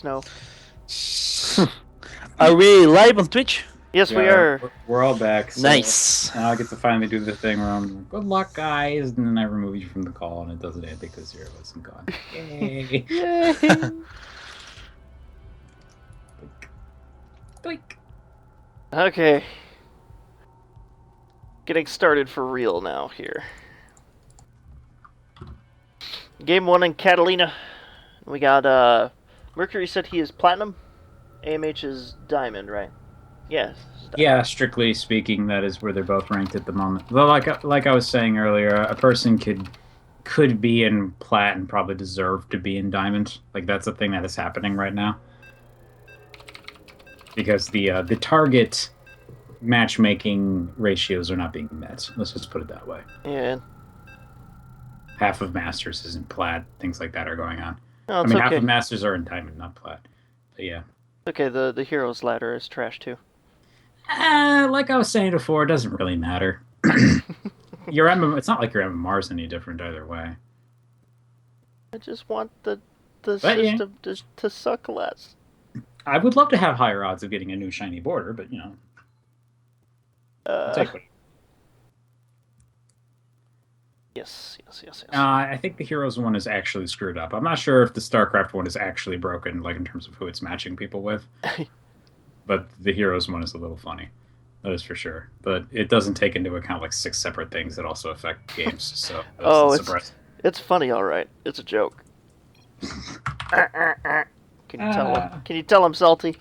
No. Are we live on Twitch? Yes, we are. We're all back. So Nice. now I get to finally do the thing where I'm like, good luck, guys, and then I remove you from the call, and it doesn't end because 0 isn't gone. Yay! Yay! Doink. Okay. Getting started for real now here. Game 1 in Catalina. We got, Mercury said he is Platinum. AMH is Diamond, right? Yes. Yeah, strictly speaking, that is where they're both ranked at the moment. Though, like I was saying earlier, a person could be in Plat and probably deserve to be in Diamond. Like that's a thing that is happening right now. Because the target matchmaking ratios are not being met. Let's just put it that way. Yeah. Half of Masters is in Plat. Things like that are going on. No, I mean, okay. half of Masters are in Diamond, not Plat. But yeah. Okay, the Heroes ladder is trash too. Like I was saying before, it doesn't really matter. It's not like your MMR is any different either way. I just want the system to suck less. I would love to have higher odds of getting a new shiny border, but you know. I'll take it. Yes. I think the Heroes one is actually screwed up. I'm not sure if the StarCraft one is actually broken, like in terms of who it's matching people with. But the Heroes one is a little funny. That is for sure. But it doesn't take into account like 6 separate things that also affect games. So it's funny, all right. It's a joke. Can you tell him? Can you tell him, Salty?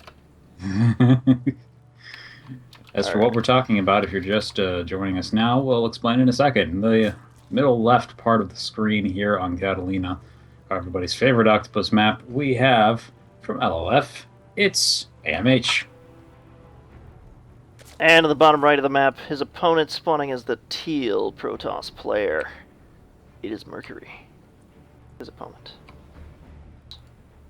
As for what we're talking about, if you're just joining us now, we'll explain in a second. In the middle left part of the screen here on Catalina, everybody's favorite octopus map, we have, from LLF, it's AMH. And at the bottom right of the map, his opponent spawning as the teal Protoss player. It is Mercury, his opponent.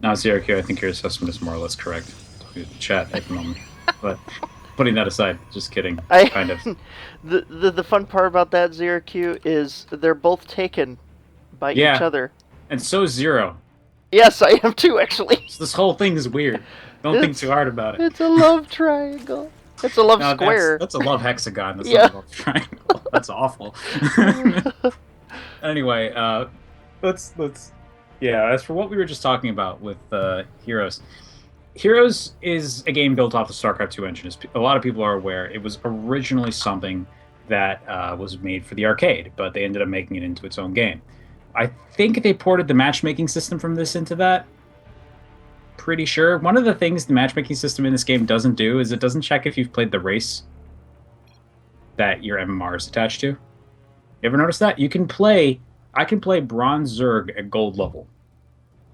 Now, ZRQ, I think your assessment is more or less correct. Talking to the chat at the moment. But putting that aside, just kidding. Kind of. The fun part about that, ZRQ, is they're both taken by each other. And so 0. Yes, I am too, actually. So this whole thing is weird. Don't think too hard about it. It's a love triangle. It's a love square. That's a love hexagon. That's not a love triangle. That's awful. Anyway, let's as for what we were just talking about with Heroes. Heroes is a game built off the StarCraft 2 engine. As a lot of people are aware, it was originally something that was made for the arcade, but they ended up making it into its own game. I think they ported the matchmaking system from this into that. Pretty sure. One of the things the matchmaking system in this game doesn't do is it doesn't check if you've played the race that your MMR is attached to. You ever notice that? I can play Bronze Zerg at gold level.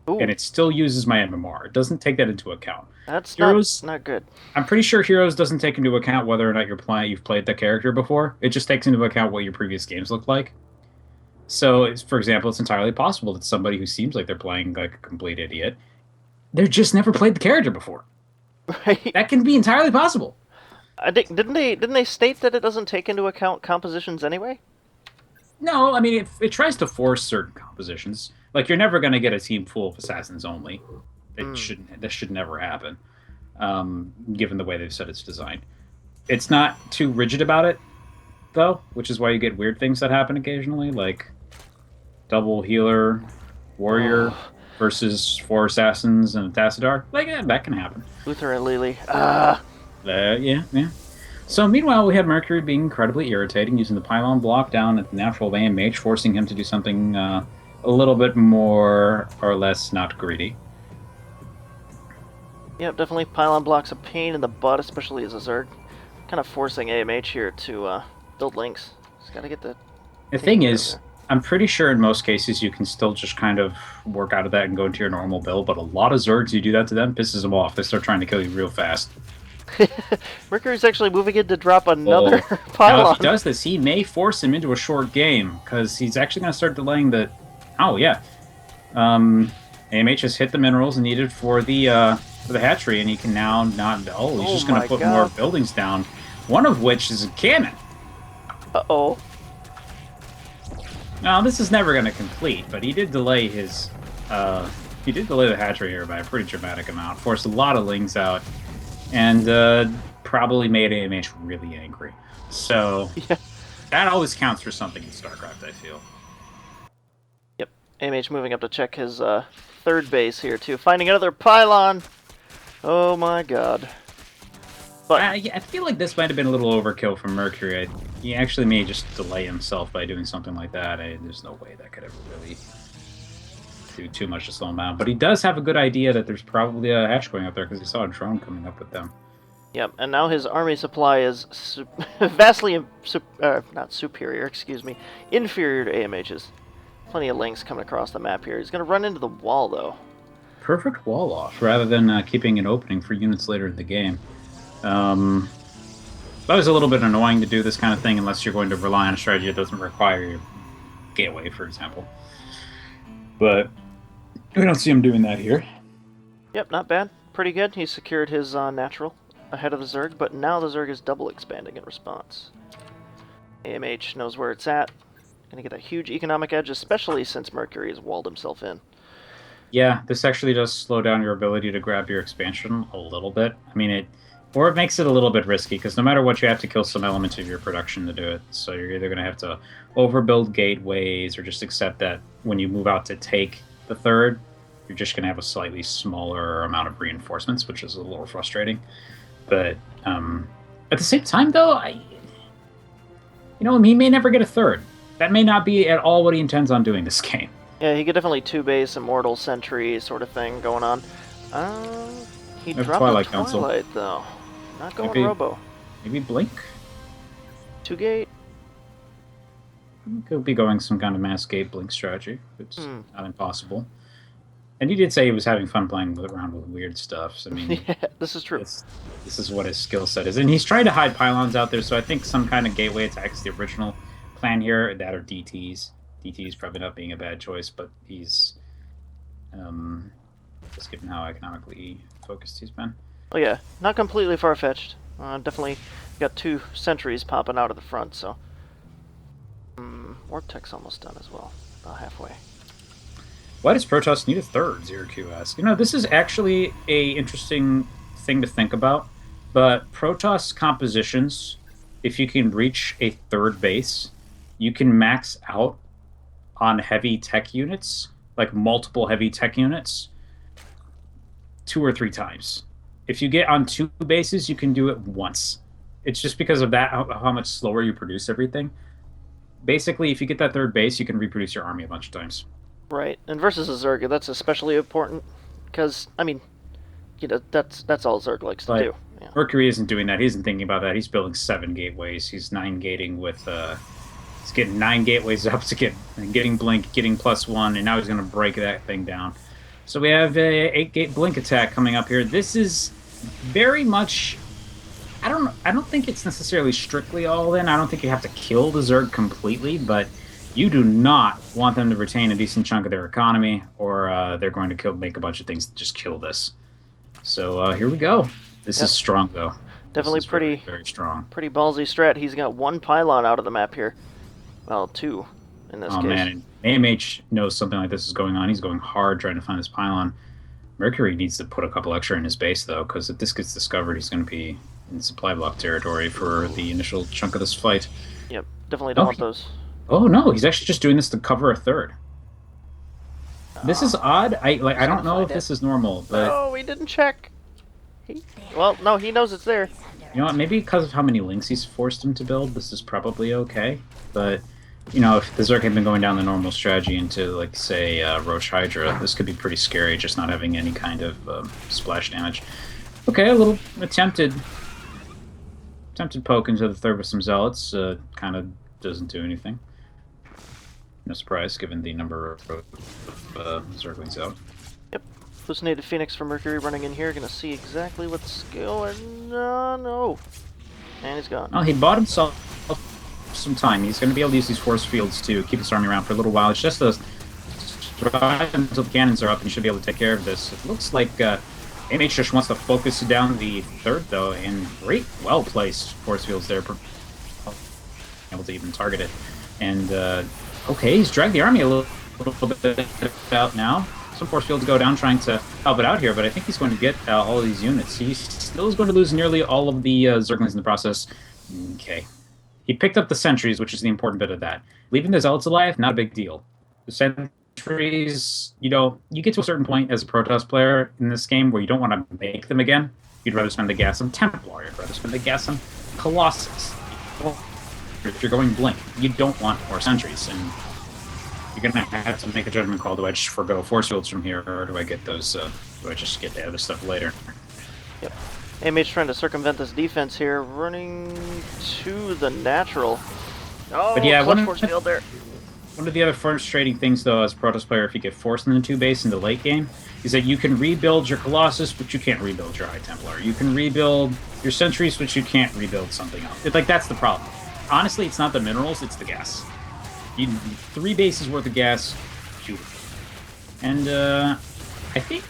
Ooh. And it still uses my MMR. It doesn't take that into account. That's Heroes, not good. I'm pretty sure Heroes doesn't take into account whether or not you've played the character before. It just takes into account what your previous games look like. So, for example, it's entirely possible that somebody who seems like they're playing like a complete idiot, they've just never played the character before. Right. That can be entirely possible. Didn't they state that it doesn't take into account compositions anyway? No, I mean it tries to force certain compositions. Like you're never going to get a team full of assassins only. That should never happen. Given the way they've said it's designed, it's not too rigid about it, though, which is why you get weird things that happen occasionally, like double healer warrior versus 4 assassins and a Tassadar. Like that can happen. Luther and Lily. Yeah. So meanwhile, we had Mercury being incredibly irritating, using the pylon block down at the natural of AMH, forcing him to do something a little bit more or less not greedy. Yep, definitely pylon blocks a pain in the butt, especially as a Zerg. Kind of forcing AMH here to build links. Just gotta get the... The thing is, I'm pretty sure in most cases you can still just kind of work out of that and go into your normal build, but a lot of Zergs, you do that to them, pisses them off. They start trying to kill you real fast. Mercury's actually moving in to drop another pylon. Now, if he does this, he may force him into a short game, because he's actually going to start delaying the... Oh, yeah. AMH has hit the minerals needed for the hatchery, and he can now not... Oh, he's just going to put more buildings down, one of which is a cannon. Uh-oh. Now, this is never going to complete, but he did delay his He did delay the hatchery here by a pretty dramatic amount, forced a lot of lings out, and probably made AMH really angry. So Yeah. that always counts for something in StarCraft, I feel. Yep. AMH moving up to check his third base here too, finding another pylon. Oh my god. But I feel like this might have been a little overkill from Mercury. He actually may just delay himself by doing something like that. There's no way that could ever really do too much to slow him down. But he does have a good idea that there's probably a hatch going up there because he saw a drone coming up with them. yep, and now his army supply is vastly not superior, excuse me, inferior to AMH's. Plenty of links coming across the map here. He's going to run into the wall though. Perfect wall off rather than keeping an opening for units later in the game. That was a little bit annoying to do this kind of thing unless you're going to rely on a strategy that doesn't require your gateway, for example. But we don't see him doing that here. Yep, not bad. Pretty good. He secured his natural ahead of the Zerg, but now the Zerg is double expanding in response. AMH knows where it's at. Gonna get a huge economic edge, especially since Mercury has walled himself in. Yeah, this actually does slow down your ability to grab your expansion a little bit. I mean, it makes it a little bit risky because no matter what, you have to kill some element of your production to do it. So you're either going to have to overbuild gateways or just accept that when you move out to take the third, you're just going to have a slightly smaller amount of reinforcements, which is a little frustrating. But at the same time, though, he may never get a third. That may not be at all what he intends on doing this game. Yeah, he could definitely two-base Immortal Sentry sort of thing going on. He dropped Twilight a Council. Twilight, though. Not going Maybe, Robo. Maybe Blink? Two-gate? Could be going some kind of mass gate Blink strategy. It's not impossible. And he did say he was having fun playing around with weird stuff. So, I mean, yeah, this is true. This is what his skill set is. And he's trying to hide pylons out there, so I think some kind of gateway attack is the original plan here. That or DTs. DTs probably not being a bad choice, but he's just given how economically focused he's been. Oh yeah, not completely far-fetched. Definitely got two sentries popping out of the front, so... Warp Tech's almost done as well. About halfway. Why does Protoss need a third, ZeroQ asks? This is actually a interesting thing to think about, but Protoss compositions, if you can reach a third base, you can max out on heavy tech units, like multiple heavy tech units, 2 or 3 times. If you get on 2 bases, you can do it once. It's just because of that, how much slower you produce everything. Basically, if you get that third base, you can reproduce your army a bunch of times. Right, and versus a Zerg, that's especially important, because, I mean, that's all Zerg likes to do. Yeah. Mercury isn't doing that. He isn't thinking about that. He's building 7 gateways. He's 9 gating with... he's getting 9 gateways up to getting Blink, getting +1, and now he's going to break that thing down. So we have a 8-gate Blink attack coming up here. This is very much... I don't think it's necessarily strictly all in. I don't think you have to kill the Zerg completely, but you do not want them to retain a decent chunk of their economy, or they're going to make a bunch of things to just kill this. So here we go. This is strong, though. Definitely pretty, very strong. Pretty ballsy strat. He's got 1 pylon out of the map here. Well, 2 in this case. Oh man, AMH knows something like this is going on. He's going hard trying to find this pylon. Mercury needs to put a couple extra in his base, though, because if this gets discovered, he's going to be in supply block territory for the initial chunk of this fight. Yep, definitely don't want those. Oh no, he's actually just doing this to cover a third. This is odd. I don't know if this is normal, but oh, we didn't check. Well, no, he knows it's there. You know what? Maybe because of how many links he's forced him to build, this is probably okay. But if the Zerg had been going down the normal strategy into, like, say, Roach Hydra, this could be pretty scary, just not having any kind of splash damage. Okay, a little attempted poke into the third with some Zealots. Kind of doesn't do anything. No surprise, given the number of Zerglings out. Yep. Hallucinated Phoenix from Mercury running in here. Gonna see exactly what's going on. No. And he's gone. Oh, he bought himself some time. He's going to be able to use these force fields to keep his army around for a little while. It's just to survive until the cannons are up, and he should be able to take care of this. It looks like AMH just wants to focus down the third, though, and great, well-placed force fields there, able to even target it. And, okay, he's dragged the army a little bit out now. some force fields go down trying to help it out here, but I think he's going to get all of these units. He still is going to lose nearly all of the Zerglings in the process. Okay. He picked up the sentries, which is the important bit of that. Leaving the Zealots alive, not a big deal. The sentries, you get to a certain point as a Protoss player in this game where you don't want to make them again. You'd rather spend the gas on Templar. You'd rather spend the gas on Colossus. If you're going Blink, you don't want more sentries, and you're going to have to make a judgment call. Do I just forgo force fields from here, or do I get those, do I just get the other stuff later? Yep. AMH trying to circumvent this defense here, running to the natural. Oh, but yeah, clutch force field there. One of the other frustrating things, though, as a Protoss player, if you get forced into the 2 base in the late game, is that you can rebuild your Colossus, but you can't rebuild your High Templar. You can rebuild your Sentries, but you can't rebuild something else. That's the problem. Honestly, it's not the minerals, it's the gas. 3 bases worth of gas, beautiful. And I think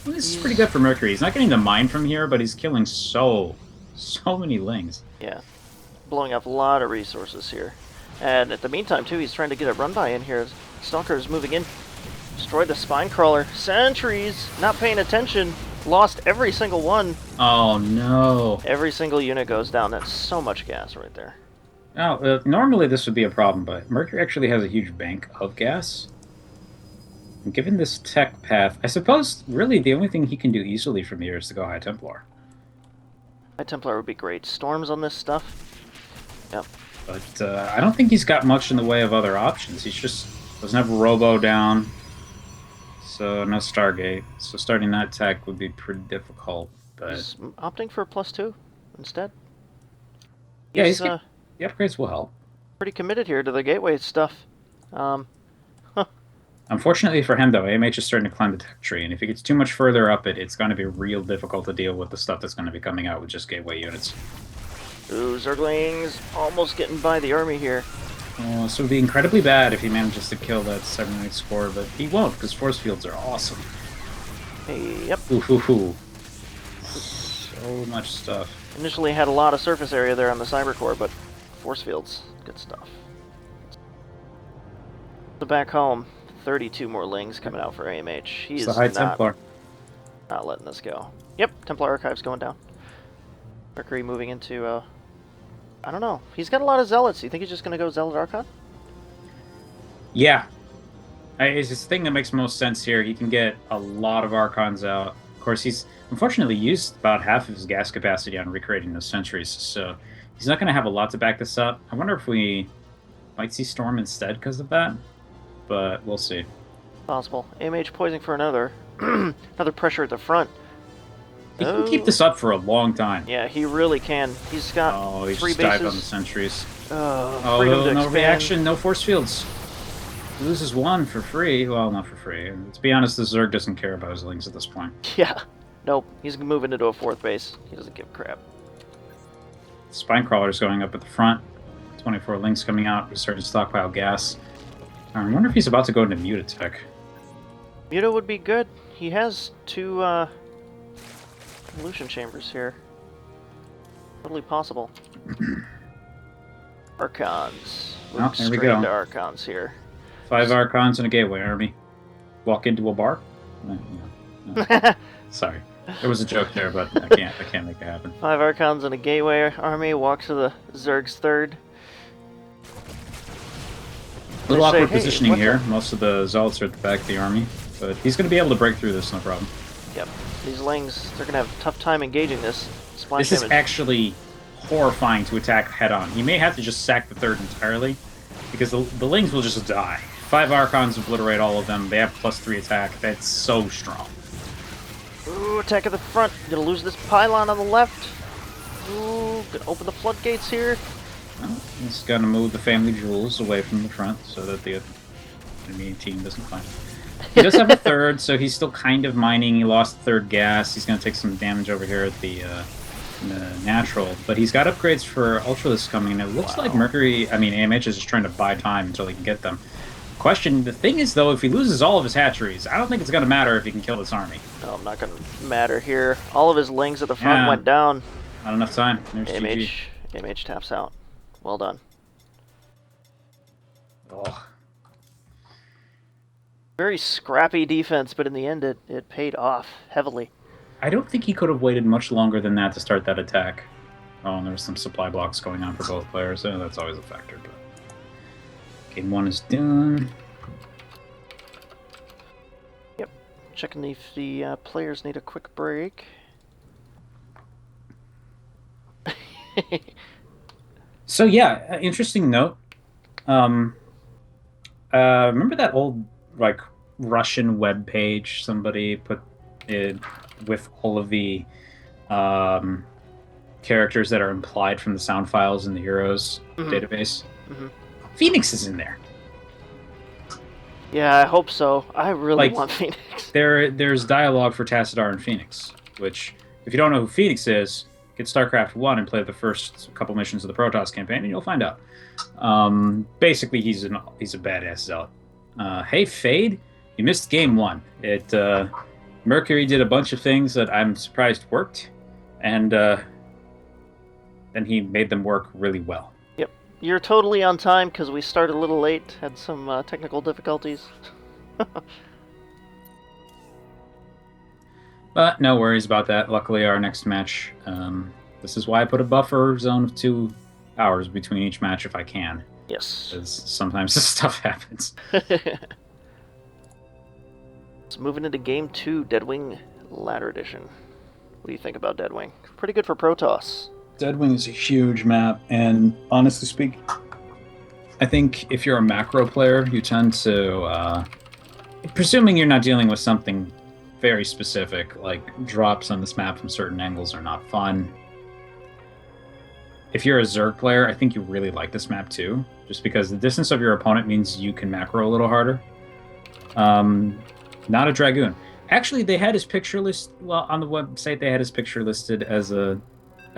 this is pretty good for Mercury. He's not getting the mine from here, but he's killing so many lings. Yeah, blowing up a lot of resources here. And at the meantime, too, he's trying to get a run-by in here. Stalker's moving in. Destroyed the spine crawler. Sentries, not paying attention. Lost every single one. Oh, no. Every single unit goes down. That's so much gas right there. Now, normally this would be a problem, but Mercury actually has a huge bank of gas. And given this tech path, I suppose really the only thing he can do easily from here is to go High Templar. High Templar would be great. Storms on this stuff. Yep. But I don't think he's got much in the way of other options. He just doesn't have Robo down, so no Stargate. So starting that tech would be pretty difficult. But he's opting for a +2 instead. Yeah, the upgrades will help. Pretty committed here to the gateway stuff. Unfortunately for him, though, AMH is starting to climb the tech tree, and if he gets too much further up it, it's going to be real difficult to deal with the stuff that's going to be coming out with just gateway units. Ooh, Zerglings almost getting by the army here. So it would be incredibly bad if he manages to kill that 7-8 score, but he won't, because force fields are awesome. Hey, yep. Ooh. So much stuff. Initially had a lot of surface area there on the cyber core, but force fields, good stuff. So back home, 32 more lings coming out for AMH. He's the High Templar. Not letting this go. Yep, Templar Archive's going down. Mercury moving into, I don't know. He's got a lot of Zealots. You think he's just going to go Zealot Archon? Yeah. It's this thing that makes most sense here. He can get a lot of Archons out. Of course, he's unfortunately used about half of his gas capacity on recreating those sentries, so he's not going to have a lot to back this up. I wonder if we might see Storm instead because of that, but we'll see. Possible. AMH poising for another another pressure at the front. He can keep this up for a long time. Yeah, he really can. He's got 3 bases. Dived on the sentries. No reaction, no force fields. He loses 1 for free. Well, not for free. And to be honest, the Zerg doesn't care about his lings at this point. Yeah. Nope. He's moving into a 4th base. He doesn't give a crap. Spine Crawler's going up at the front. 24 lings coming out. He's starting to stockpile gas. I wonder if he's about to go into Mutatech. Muta would be good. He has 2, Evolution chambers here. Totally possible. Archons. Oh, there we go. Into Archons here. 5 Archons and a gateway army. Walk into a bar? No. Sorry. There was a joke there, but I can't make it happen. 5 Archons and a gateway army walk to the Zerg's 3rd. A little awkward positioning here. Most of the Zealots are at the back of the army, but he's going to be able to break through this, no problem. Yep. These lings, they're going to have a tough time engaging this. This is actually horrifying to attack head-on. He may have to just sack the 3rd entirely, because the lings will just die. 5 Archons obliterate all of them. They have +3 attack. That's so strong. Ooh, attack at the front. Gonna lose this pylon on the left. Ooh, gonna open the floodgates here. Well, he's gonna move the family jewels away from the front so that the enemy team doesn't climb. He does have a 3rd, so he's still kind of mining. He lost 3rd gas. He's gonna take some damage over here at the natural, but he's got upgrades for Ultralisk coming, and it looks like AMH is just trying to buy time until he can get them. The thing is, though, if he loses all of his hatcheries, I don't think it's going to matter if he can kill this army. No, not going to matter here. All of his lings at the front went down. Not enough time. There's AMH taps out. Well done. Oh. Very scrappy defense, but in the end it paid off heavily. I don't think he could have waited much longer than that to start that attack. Oh, and there was some supply blocks going on for both players. So that's always a factor. But game 1 is done. Yep. Checking if the players need a quick break. So yeah, interesting note. Remember that old like Russian web page somebody put it with all of the characters that are implied from the sound files in the Heroes database? Phoenix is in there. Yeah, I hope so. I really want Phoenix. There's dialogue for Tassadar and Phoenix, which, if you don't know who Phoenix is, get StarCraft 1 and play the first couple missions of the Protoss campaign, and you'll find out. Basically, he's a badass zealot. Hey, Fade, you missed game 1. Mercury did a bunch of things that I'm surprised worked, and then he made them work really well. Yep. You're totally on time because we started a little late, had some technical difficulties. But no worries about that. Luckily, our next match, this is why I put a buffer zone of 2 hours between each match if I can. Yes. Because sometimes this stuff happens. So moving into game 2, Deadwing Ladder Edition. What do you think about Deadwing? Pretty good for Protoss. Deadwing is a huge map, and honestly speaking, I think if you're a macro player, you tend to, presuming you're not dealing with something very specific, like drops on this map from certain angles are not fun. If you're a Zerg player, I think you really like this map too, just because the distance of your opponent means you can macro a little harder. Not a Dragoon. Actually, they had his picture list. Well, on the website, they had his picture listed as a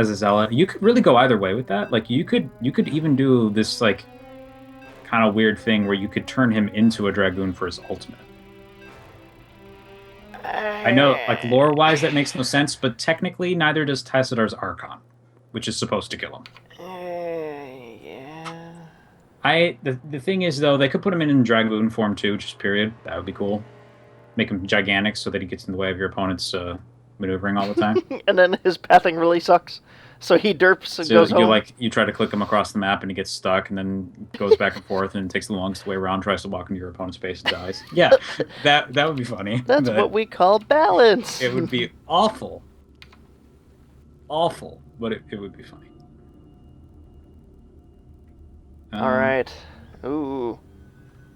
zealot. You could really go either way with that. Like you could even do this like kind of weird thing where you could turn him into a Dragoon for his ultimate. I know, like lore-wise, that makes no sense, but technically, neither does Tassadar's Archon, which is supposed to kill him. Yeah. The thing is, though, they could put him in Dragoon form too, just period. That would be cool. Make him gigantic so that he gets in the way of your opponent's maneuvering all the time. And then his pathing really sucks. So he derps and goes home. You try to click him across the map and he gets stuck and then goes back and forth and takes the longest way around, tries to walk into your opponent's base and dies. Yeah, that would be funny. That's what we call balance. It would be awful. Awful, but it would be funny. All right. Ooh.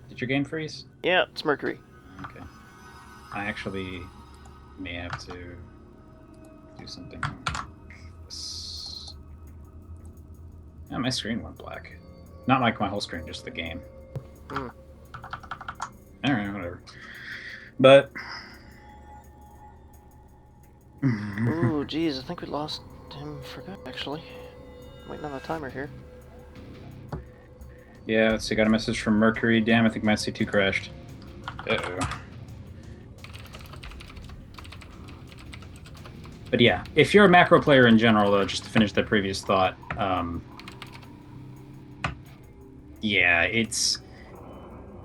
Did your game freeze? Yeah, it's Mercury. Okay. I actually may have to do something. Yeah, my screen went black. Not like my whole screen, just the game. Alright, whatever. But... Ooh, geez, I think we lost him for good, actually. Waiting on the timer here. Yeah, let's see, got a message from Mercury. Damn, I think my C2 crashed. Uh-oh. But yeah, if you're a macro player in general, though, just to finish that previous thought, yeah, it's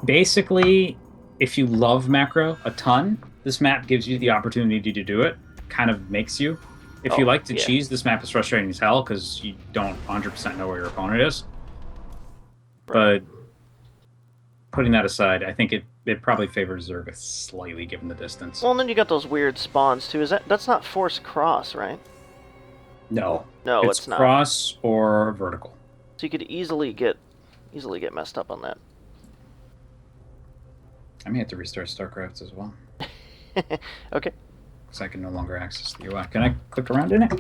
basically, if you love macro a ton, this map gives you the opportunity to do it. Kind of makes you. If you like to cheese, this map is frustrating as hell because you don't 100% know where your opponent is. Right. But putting that aside, I think it probably favors Zerg slightly given the distance. Well, and then you got those weird spawns too. That's not force cross, right? No. No, it's not. Cross or vertical. So you could easily get messed up on that. I may have to restart StarCraft as well. Okay. Because I can no longer access the UI. Can I click around in it?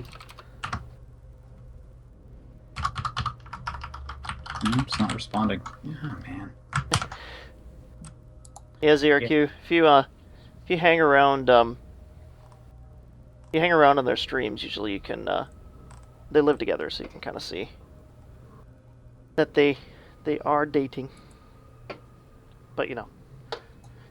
It's not responding. Oh man. Yeah, ZRQ. Yeah. If you hang around, on their streams, usually you can. They live together, so you can kind of see that they are dating. But you know,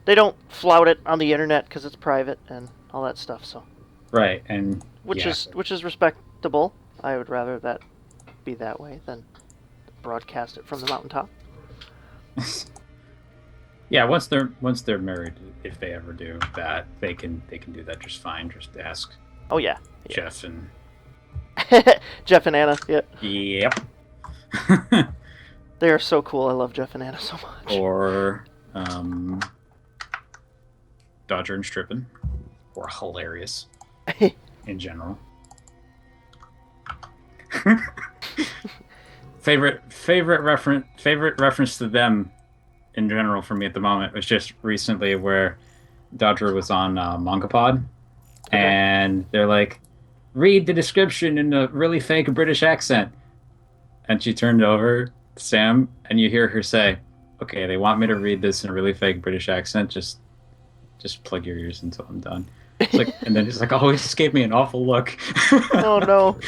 they don't flout it on the internet because it's private and all that stuff. So. Right, and which is respectable. I would rather that be that way than broadcast it from the mountaintop. Yeah, once they're married, if they ever do that, they can do that just fine. Just ask Oh yeah, Jeff and yeah. Jeff and Anna. Yeah, yep. they are so cool. I love Jeff and Anna so much. Or Dodger and Strippin, or hilarious in general. Favorite reference to them in general for me at the moment was just recently where Dodger was on MangaPod, Okay. and they're like, read the description in a really fake British accent. And she turned over to Sam, and you hear her say, "Okay, they want me to read this in a really fake British accent. Just plug your ears until I'm done." It's like, and then he's like, "Oh, he just gave me an awful look." Oh no.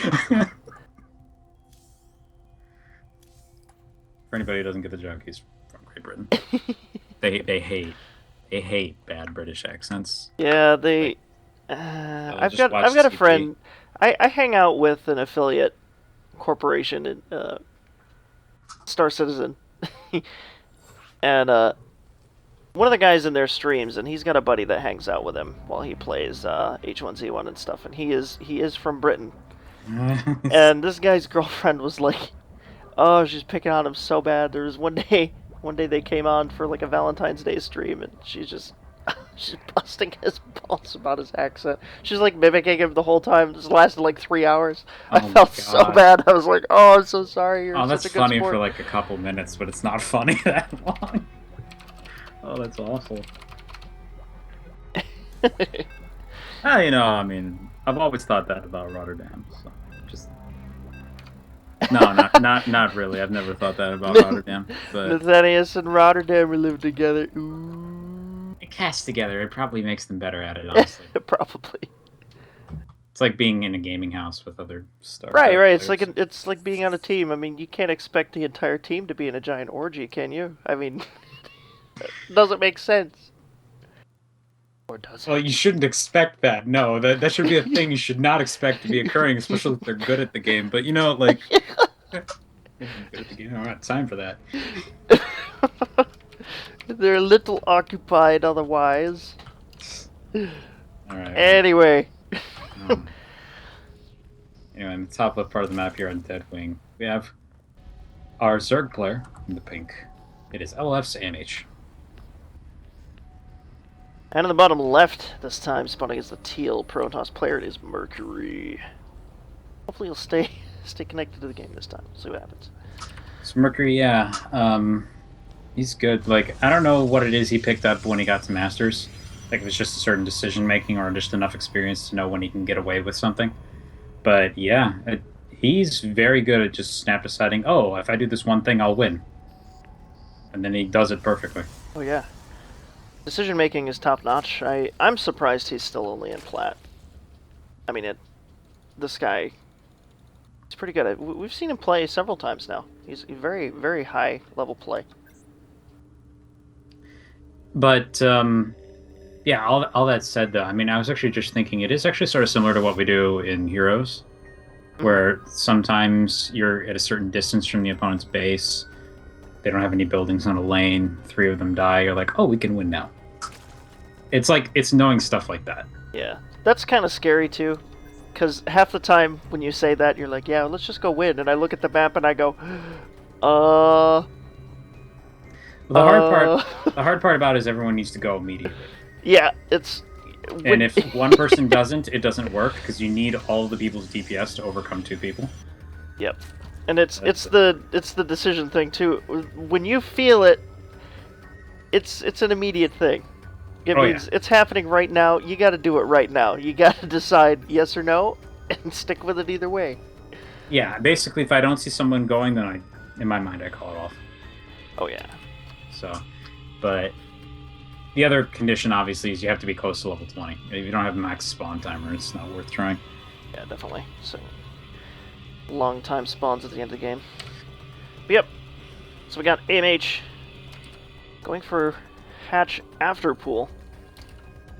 For anybody who doesn't get the joke, he's from Great Britain. They hate bad British accents. Yeah, Like they'll I've just got watch I've got a TV. friend. I hang out with an affiliate corporation in Star Citizen, and one of the guys in their streams, and he's got a buddy that hangs out with him while he plays H1Z1 and stuff, and he is from Britain, and this guy's girlfriend was like, oh, she's picking on him so bad. There was one day they came on for like a Valentine's Day stream, and she's busting his balls about his accent. She's like mimicking him the whole time. This lasted like 3 hours. I Oh my felt so God. bad. I was like, oh, I'm so sorry. You're Oh, such that's a good funny for sport. like a couple minutes, but it's not funny that long. Oh, that's awful. I mean, I've always thought that about Rotterdam. So just no, not really. I've never thought that about Rotterdam, but Nathanias and Rotterdam are living together. Ooh. it casts together. It probably makes them better at it, honestly. Probably. It's like being in a gaming house with other Right, StarCraft right. players. It's like being on a team. I mean, you can't expect the entire team to be in a giant orgy, can you? I mean, it doesn't make sense. Or does Well, you shouldn't expect that. No, that should be a thing you should not expect to be occurring, especially if they're good at the game. But like, good at the game. I don't have time for that. it? They're a little occupied otherwise. All right. Well, Anyway. um, anyway, in the top left part of the map here on Dead Wing, we have our Zerg player in the pink. It is LF's AMH. And in the bottom left, this time, spawning as the teal Protoss player, it is Mercury. Hopefully he'll stay connected to the game this time. See what happens. So Mercury, yeah, he's good. Like, I don't know what it is he picked up when he got to Masters. Like, if it's just a certain decision making or just enough experience to know when he can get away with something. But yeah, he's very good at just snap deciding, oh, if I do this one thing, I'll win. And then he does it perfectly. Oh yeah. Decision making is top notch. I'm surprised he's still only in plat. I mean, this guy, he's pretty good. We've seen him play several times now. He's a very, very high level play. But yeah, all that said, though, I mean, I was actually just thinking it is actually sort of similar to what we do in Heroes, where sometimes you're at a certain distance from the opponent's base. They don't have any buildings on a lane. 3 of them die. You're like, oh, we can win now. It's knowing stuff like that. Yeah, that's kind of scary too, because half the time when you say that, you're like, yeah, let's just go win. And I look at the map and I go, Well, the hard part about it is everyone needs to go immediately. Yeah, it's. And if one person doesn't, it doesn't work because you need all of the people's DPS to overcome 2 people. Yep, and it's the decision thing too. When you feel it, it's an immediate thing. It means it's happening right now. You got to do it right now. You got to decide yes or no, and stick with it either way. Yeah, basically, if I don't see someone going, then in my mind, I call it off. Oh yeah. So, but the other condition, obviously, is you have to be close to level 20. If you don't have max spawn timer, it's not worth trying. Yeah, definitely. So, long time spawns at the end of the game. But yep. So we got AMH going for hatch after pool.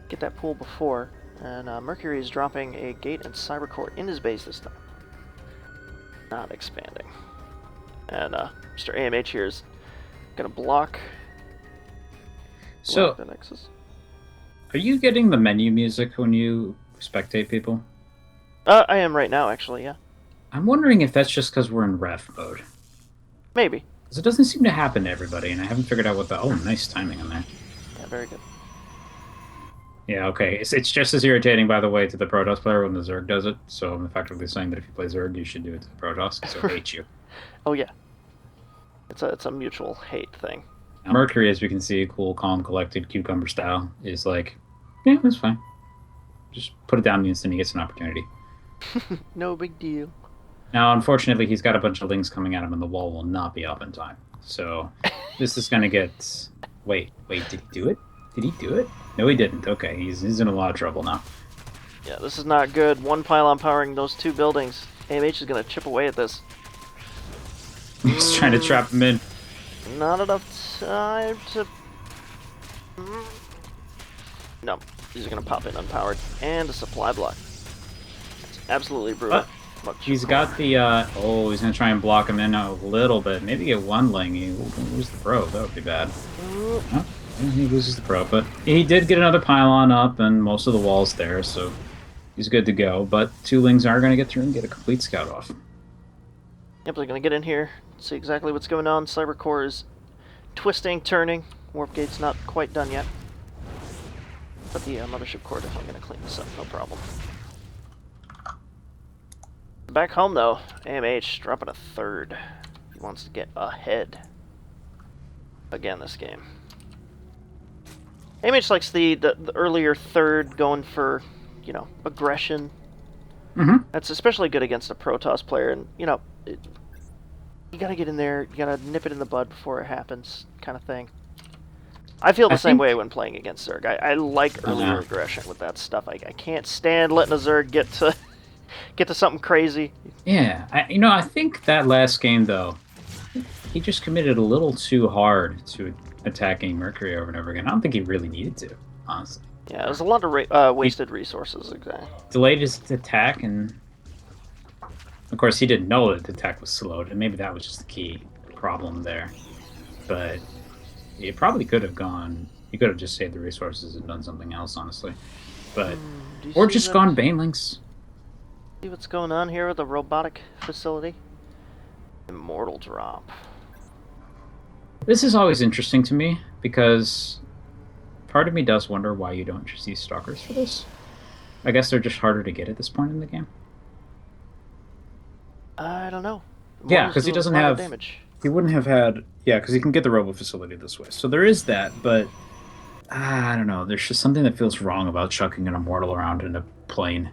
Get that pool before. And Mercury is dropping a gate and cybercore in his base this time. Not expanding. And Mr. AMH here is going to block So, Lock the Nexus. are you getting the menu music when you spectate people? I am right now, actually, yeah. I'm wondering if that's just because we're in ref mode. Maybe. Because it doesn't seem to happen to everybody, and I haven't figured out what the... Oh, nice timing on there. Yeah, very good. Yeah, okay. It's just as irritating, by the way, to the Protoss player when the Zerg does it. So I'm effectively saying that if you play Zerg, you should do it to the Protoss, because he'll hate you. Oh, yeah. It's a mutual hate thing. Now, Mercury, as we can see, cool, calm, collected, cucumber style, is like, yeah, that's fine. Just put it down the instant he gets an opportunity. No big deal. Now, unfortunately, he's got a bunch of lings coming at him, and the wall will not be up in time. So this is going to get... Wait, did he do it? Did he do it? No, he didn't. Okay, he's in a lot of trouble now. Yeah, this is not good. One pylon powering those two buildings. AMH is going to chip away at this. He's trying to trap him in. Not enough time to... No, he's going to pop in unpowered. And a supply block. It's absolutely brutal. He's got the, oh, he's going to try and block him in a little bit. Maybe get one ling. He lose the probe. That would be bad. Oh, he loses the probe. But he did get another pylon up, and most of the wall's there, so he's good to go. But two lings are going to get through and get a complete scout off. Yep, they're going to get in here, see exactly what's going on. Cyber core is twisting, turning. Warp gate's not quite done yet. But the mothership core definitely going to clean this up, no problem. Back home, though, AMH dropping a third. He wants to get ahead again this game. AMH likes the earlier third, going for, you know, aggression. Mm-hmm. That's especially good against a Protoss player, and, you know, you gotta get in there, you gotta nip it in the bud before it happens, kind of thing. I feel the same way when playing against Zerg. I like earlier aggression with that stuff. I can't stand letting a Zerg get to something crazy. Yeah, I think that last game, though, he just committed a little too hard to attacking Mercury over and over again. I don't think he really needed to, honestly. Yeah, there's a lot of wasted resources, exactly. Delayed his attack, and of course he didn't know that the attack was slowed, and maybe that was just the key problem there. But it probably could have gone... He could have just saved the resources and done something else, honestly. But or just gone Banelings. See what's going on here with the robotic facility? Immortal drop. This is always interesting to me, because part of me does wonder why you don't just use Stalkers for this. I guess they're just harder to get at this point in the game. I don't know. Yeah, because he doesn't have... damage. He wouldn't have had... Yeah, because he can get the robo facility this way. So there is that, but... I don't know. There's just something that feels wrong about chucking an Immortal around in a plane.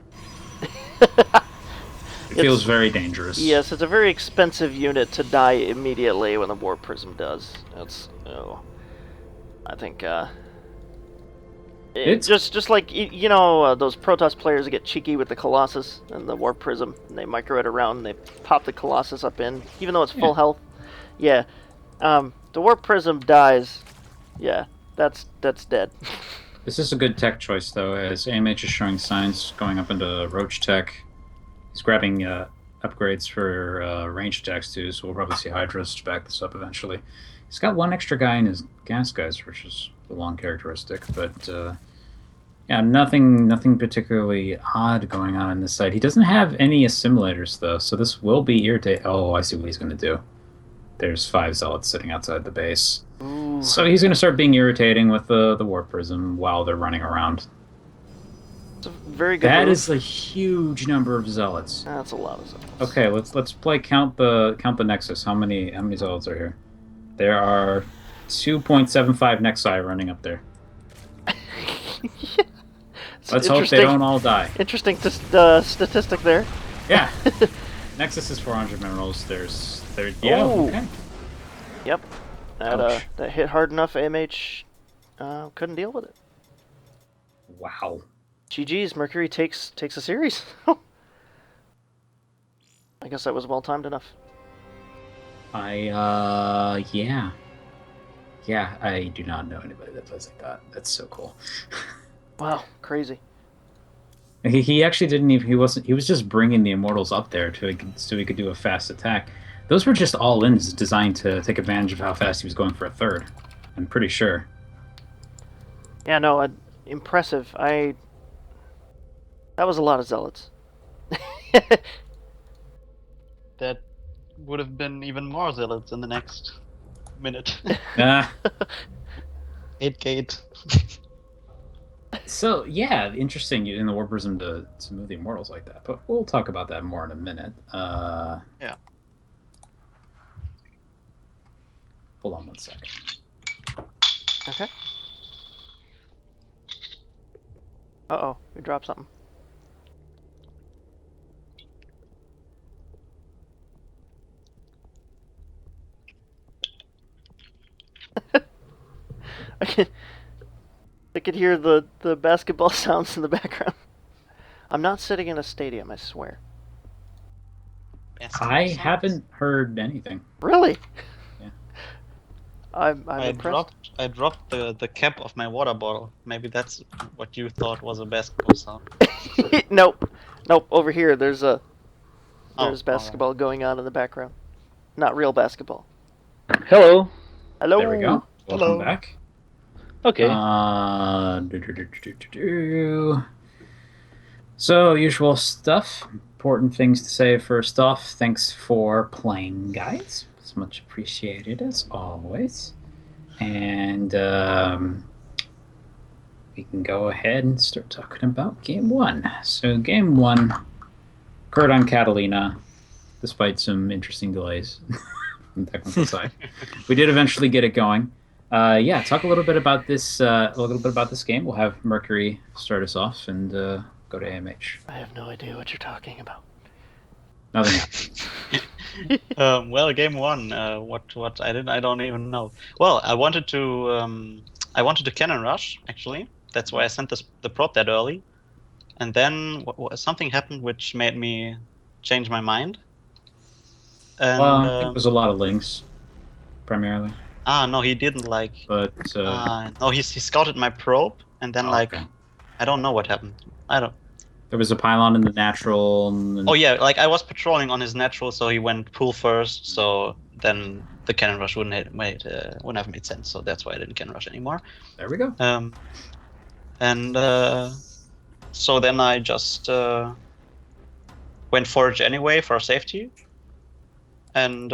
It feels very dangerous. Yes, it's a very expensive unit to die immediately when the Warp Prism does. That's... Oh. I think, it's just like, you know, those Protoss players that get cheeky with the Colossus and the Warp Prism, and they micro it around, and they pop the Colossus up in, even though it's full health. Yeah. The Warp Prism dies. Yeah, that's dead. This is a good tech choice, though, as AMH is showing signs going up into Roach Tech. He's grabbing upgrades for range attacks, too, so we'll probably see Hydras to back this up eventually. He's got one extra guy in his gas guys, which is the long characteristic, but yeah, nothing particularly odd going on this side. He doesn't have any assimilators, though, so this will be irritating. Oh, I see what he's going to do. There's 5 zealots sitting outside the base. Ooh. So he's going to start being irritating with the Warp Prism while they're running around. It's a very good That move. is a huge number of zealots. That's a lot of zealots. Okay, let's play count the Nexus. How many zealots are here? There are 2.75 Nexi running up there. Yeah. Let's hope they don't all die. Interesting statistic there. Yeah. Nexus is 400 minerals. Yeah. Ooh. Okay. Yep. That hit hard enough. AMH couldn't deal with it. Wow. GG's. Mercury takes a series. I guess that was well timed enough. Yeah. Yeah, I do not know anybody that plays like that. That's so cool. Wow, crazy. He actually didn't even... He was just bringing the Immortals up there so he could do a fast attack. Those were just all-ins designed to take advantage of how fast he was going for a third. I'm pretty sure. Yeah, no, impressive. That was a lot of zealots. That would have been even more zealots in the next minute. Ah, 8 gate. so yeah, interesting using the War Prism to move the Immortals like that. But we'll talk about that more in a minute. Yeah. Hold on one second. Okay. Uh-oh, we dropped something. I could, I could hear the basketball sounds in the background. I'm not sitting in a stadium, I swear. Basketball I sounds. haven't heard anything. Really? Yeah. I'm impressed. I dropped the cap of my water bottle. Maybe that's what you thought was a basketball sound. Nope. Nope, over here there's Oh, all right. basketball going on in the background. Not real basketball. Hello. There we Hello. go. Welcome Hello. back. Okay. So, usual stuff. Important things to say first off. Thanks for playing, guys. It's much appreciated as always. And we can go ahead and start talking about game one. So, game one occurred on Catalina, despite some interesting delays from the technical side. We did eventually get it going. Yeah, talk a little bit about this. A little bit about this game. We'll have Mercury start us off and go to AMH. I have no idea what you're talking about. Nothing happened. Well, game one. What I don't even know. Well, I wanted to cannon rush actually. That's why I sent the prod that early, and then something happened which made me change my mind. Well, And I think it was a lot of links, primarily. no, he didn't like. But No, he scouted my probe, and then like okay. I don't know what happened. I don't. There was a pylon in the natural. And Oh yeah, like I was patrolling on his natural, so he went pool first. So then the cannon rush wouldn't have made sense. So that's why I didn't cannon rush anymore. there we go. And so then I just went forage anyway for safety. And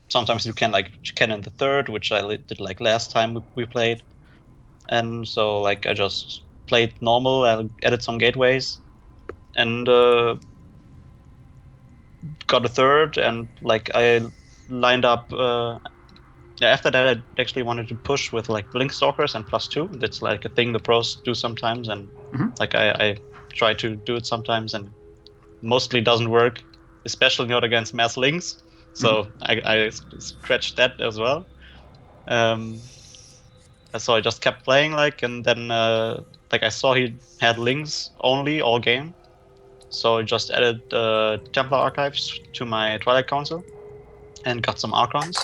sometimes you can like cannon the third, which I did like last time we played. And so like I just played normal. I added some gateways, and got a third, and like I lined up. Yeah, after that, I actually wanted to push with like blink stalkers and +2. That's like a thing the pros do sometimes, and like I try to do it sometimes, and mostly doesn't work, especially not against mass links. So I scratched that as well. So I just kept playing like, and then like I saw he had links only all game, so I just added Templar archives to my Twilight Council and got some Archons.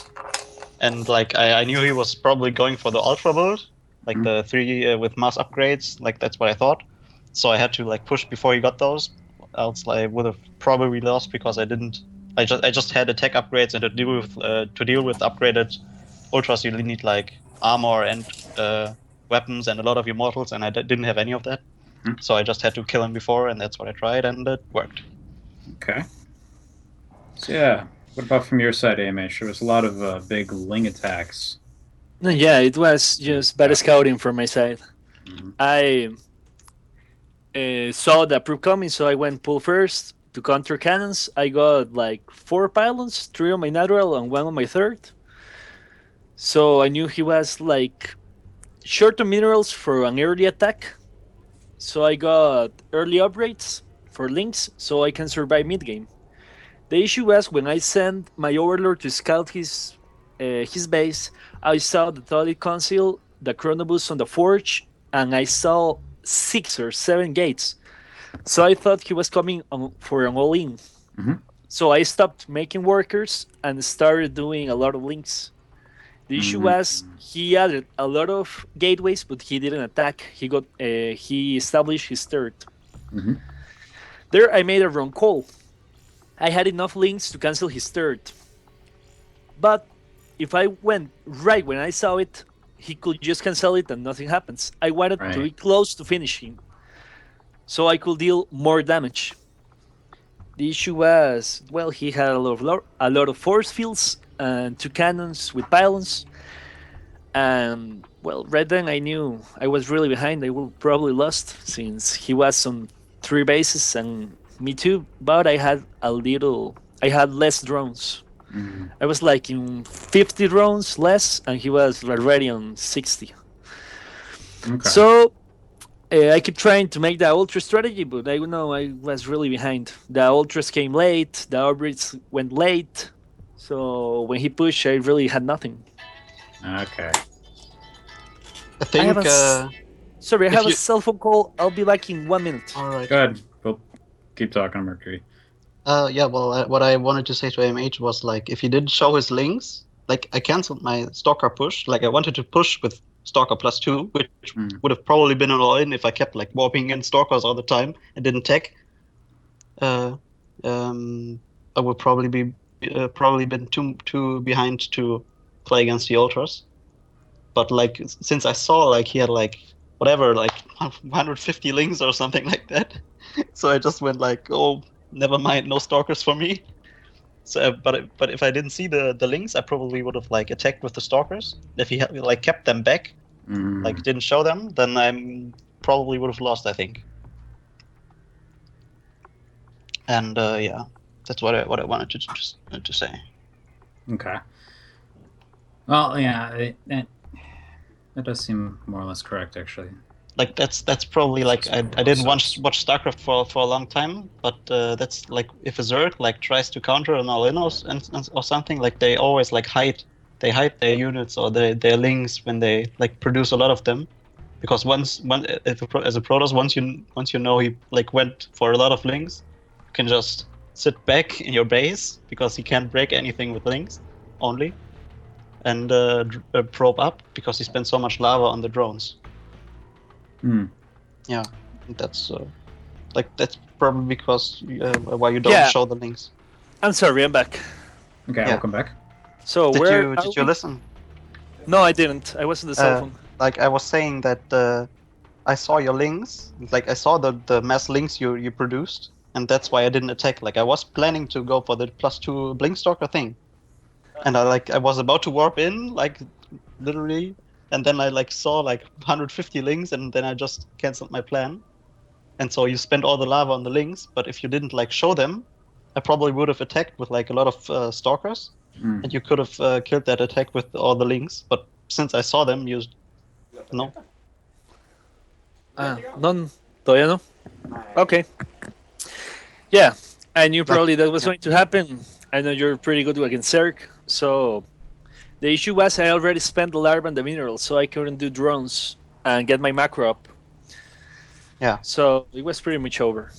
And like I knew he was probably going for the Ultra build, like the 3 with mass upgrades. Like that's what I thought. So I had to like push before he got those, else I would have probably lost because I didn't. I just had attack upgrades, and to deal with upgraded ultras, you need like armor and weapons and a lot of immortals, and I didn't have any of that. So I just had to kill him before, and that's what I tried, and it worked. Okay. So yeah, what about from your side, AMH? There was a lot of big ling attacks. Yeah, it was just bad scouting from my side. I saw the proof coming, so I went pull first to counter cannons. I got like 4 pylons, 3 on my natural and 1 on my third. So I knew he was like short on minerals for an early attack. So I got early upgrades for links so I can survive mid game. The issue was when I sent my overlord to scout his base, I saw the Toilet Council, the Chronobus on the Forge, and I saw 6 or 7 gates. So I thought he was coming for an all-in. So I stopped making workers and started doing a lot of links. The issue was he added a lot of gateways, but he didn't attack. He established his third. There, I made a wrong call. I had enough links to cancel his third. But if I went right when I saw it, he could just cancel it and nothing happens. I wanted to Right. be close to finishing, so I could deal more damage. The issue was, well, he had a lot of force fields and 2 cannons with pylons. And well, right then I knew I was really behind. I would probably lost since he was on 3 bases and me too. But I had less drones. Mm. I was like in 50 drones less, and he was already on 60. Okay. So I kept trying to make the ultra strategy, but I know I was really behind. The ultras came late, the orbits went late, so when he pushed, I really had nothing. Okay. I I have think sorry, I if have a you. cell phone call. I'll be back in 1 minute. All right. Good. We'll keep talking, Mercury. Yeah, well, what I wanted to say to AMH was like, if he didn't show his links, like I canceled my Stalker push. Like I wanted to push with Stalker +2, which Mm. would have probably been an all-in if I kept like warping in Stalkers all the time and didn't tech. Uh, I would probably be probably been too behind to play against the Ultras. But like since I saw like he had like whatever like 150 links or something like that, so I just went like, oh, never mind, no Stalkers for me. So, but if I didn't see the links, I probably would have like attacked with the Stalkers. If he had like kept them back, like Mm. didn't show them, then I'm probably would have lost, I think. And yeah, that's what I wanted to just to say. Okay. Well, yeah, that does seem more or less correct, actually. Like that's probably like I didn't watch StarCraft for a long time, but that's like if a Zerg like tries to counter an all-in or something, like they always like hide their units or their links when they like produce a lot of them, because as a Protoss, once you know he like went for a lot of links, you can just sit back in your base because he can't break anything with links only, and probe up because he spent so much lava on the drones. Hmm. Yeah, that's that's probably because why you don't Yeah. show the links. I'm sorry, I'm back. Okay, Yeah. welcome back. So Did where you are did you we? listen? No, I didn't. I was on the cell phone. Like I was saying that I saw your links. Like I saw the mass links you produced, and that's why I didn't attack. Like I was planning to go for the +2 Blinkstalker thing, and I was about to warp in, like literally, and then I like saw like 150 links, and then I just canceled my plan. And so you spend all the lava on the links, but if you didn't like show them, I probably would have attacked with like a lot of stalkers, Hmm. and you could have killed that attack with all the links. But since I saw them, you no. None. Todavía no. Okay. Yeah, I knew Like, probably that was yeah. going to happen. I know you're pretty good against Zerg, so the issue was I already spent the larva and the minerals, so I couldn't do drones and get my macro up. Yeah. So it was pretty much over.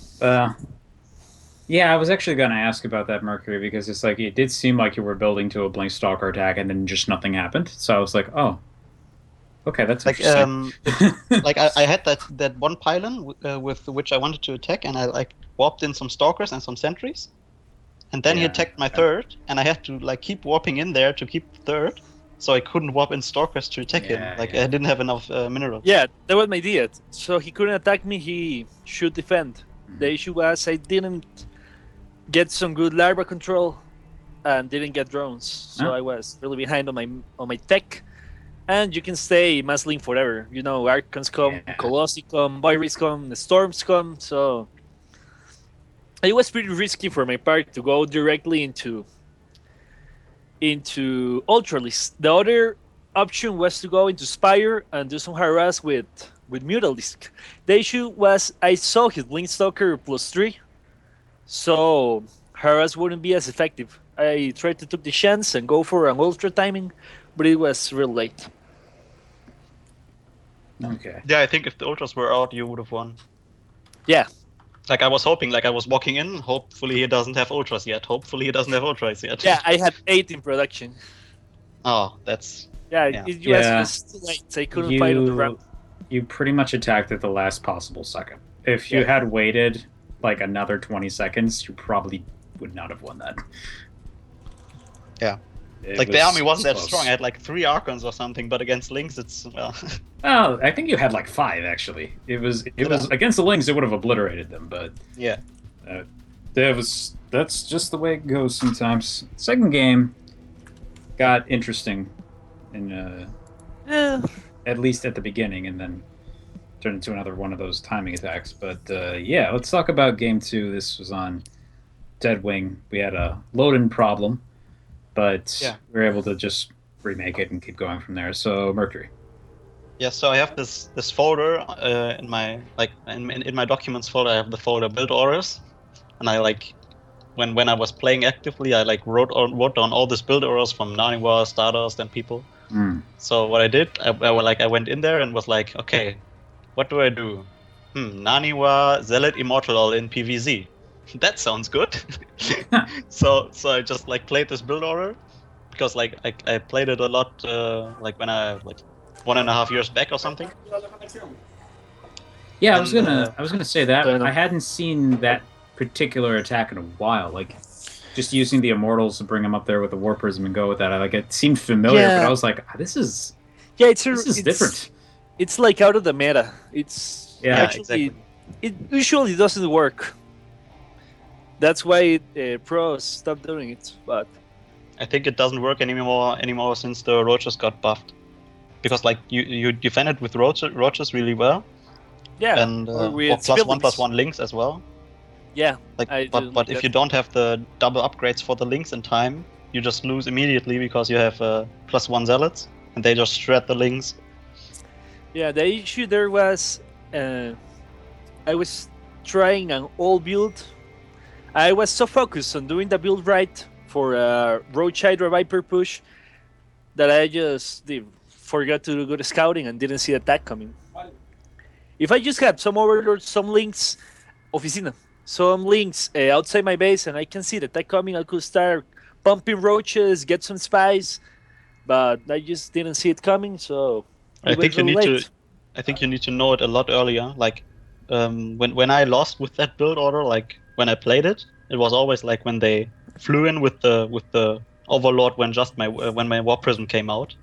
Yeah, I was actually going to ask about that, Mercury, because it's like it did seem like you were building to a Blink Stalker attack, and then just nothing happened. So I was like, oh, okay, that's Like interesting. like I had that one pylon with which I wanted to attack, and I like warped in some stalkers and some sentries, and then he Yeah, attacked my okay. third, and I had to like keep warping in there to keep third, so I couldn't warp in stalkers to attack him. Yeah, Like yeah. I didn't have enough minerals. Yeah, that was my idea. So he couldn't attack me, he should defend. The issue was I didn't get some good larva control and didn't get drones. So Huh? I was really behind on my tech. And you can stay Masling forever. You know, Archons come, Yeah. Colossi come, Boyris come, Storms come. So it was pretty risky for my part to go directly into Ultralisk. The other option was to go into Spire and do some harass with Mutalisk. The issue was I saw his Blinkstalker +3, so harass wouldn't be as effective. I tried to take the chance and go for an ultra timing, but it was real late. Okay. Yeah, I think if the ultras were out, you would have won. Yeah. Like I was hoping, like I was walking in. Hopefully he doesn't have ultras yet. Hopefully he doesn't have ultras yet. Yeah, I had 8 in production. Oh, that's Yeah, Yeah. it was Yeah. just too late. I couldn't fight on the ramp. You pretty much attacked at the last possible second. If you Yeah. had waited like another 20 seconds, you probably would not have won that. Like the army wasn't that close. strong. I had like 3 Archons or something, but against Lynx, it's well. Oh, I think you had like 5 actually. It was against the Lynx, it would have obliterated them, but yeah. That's just the way it goes sometimes. Second game got interesting, and at least at the beginning, and then turned into another one of those timing attacks. But yeah, let's talk about game 2. This was on Deadwing. We had a load-in problem, but we were able to just remake it and keep going from there. So Mercury. Yeah, so I have this folder in my in my documents folder. I have the folder build orders, and I like when I was playing actively, I like wrote down all these build orders from Naniwa, Stardust, and people. So what I did, I went in there and was like, okay, what do I do? Naniwa, Zealot, Immortal all in PVZ. That sounds good. so I just like played this build order because like I played it a lot like when I like 1.5 years back or something. Yeah, And, I was gonna say that I hadn't seen that particular attack in a while. Like just using the Immortals to bring them up there with the War Prism and go with that. Like it seemed familiar, but I was like, this is this is different. It's like out of the meta. It's actually exactly. It usually doesn't work. That's why pros stopped doing it. But I think it doesn't work anymore since the Roaches got buffed. Because like you defended with Roaches really well. Yeah, and or with plus Spillings. 1/1 links as well. Yeah, like but if you don't have the double upgrades for the links in time, you just lose immediately because you have +1 zealots and they just shred the links. Yeah, the issue there was I was trying an old build. I was so focused on doing the build right for Roach Hydra Viper push that I just forgot to go to scouting and didn't see the attack coming. If I just had some overlords, some links, Oficina, some links outside my base, and I can see the attack coming, I could start pumping roaches, get some spies, but I just didn't see it coming, so it was really late. I think you need to know it a lot earlier. Like when I lost with that build order, like when I played it, it was always like when they flew in with the Overlord when my War Prism came out,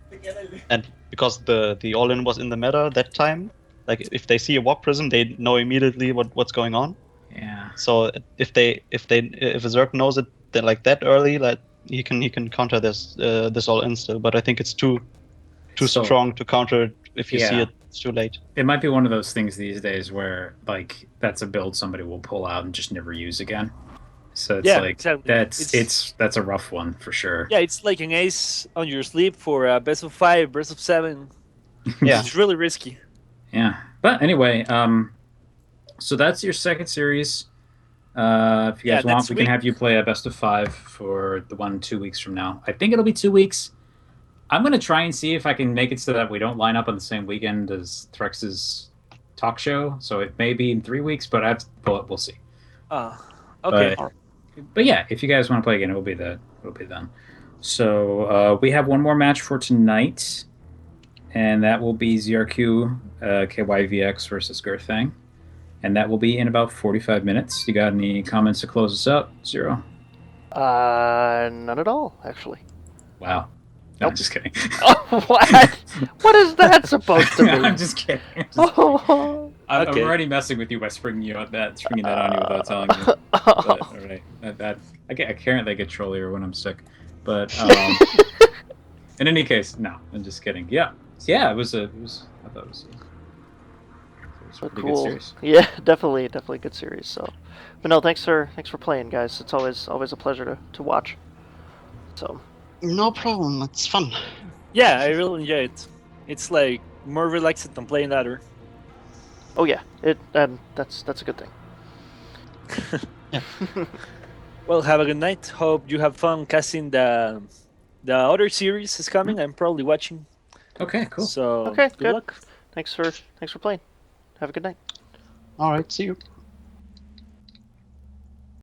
and because the all-in was in the meta that time, like if they see a War Prism, they know immediately what's going on. Yeah. So if a Zerg knows it like that early, like he can counter this all-in still. But I think it's too strong to counter it if you see it too late. It might be one of those things these days where like that's a build somebody will pull out and just never use again. So it's exactly. that's a rough one for sure. Yeah, it's like an ace on your sleeve for best of 5, best of 7. Yeah, it's really risky. Yeah, but anyway, so that's your second series. If you guys want, we can have you play a best of 5 for the one 2 weeks from now. I think it'll be 2 weeks. I'm going to try and see if I can make it so that we don't line up on the same weekend as Threx's talk show. So it may be in 3 weeks, but we'll see. Okay. But yeah, if you guys want to play again, it'll be then. So we have one more match for tonight, and that will be ZRQ KYVX versus Girthang. And that will be in about 45 minutes. You got any comments to close us up, Zero? None at all, actually. Wow. No, I'm just kidding. Oh, what? What is that supposed to mean? I'm just kidding. I'm already messing with you by springing that on you without telling you. But, all right. I can't get trollier when I'm sick. But in any case, no, I'm just kidding. Yeah, it was. I thought it was a pretty good series. Yeah, definitely a good series. So, but no, thanks for playing, guys. It's always a pleasure to watch. So. No problem. It's fun. Yeah, I really enjoy it. It's like more relaxed than playing ladder. Oh yeah, that's a good thing. Yeah. Well, have a good night. Hope you have fun casting the other series is coming. I'm probably watching. Okay, cool. So okay, good luck. Thanks for playing. Have a good night. All right, see you.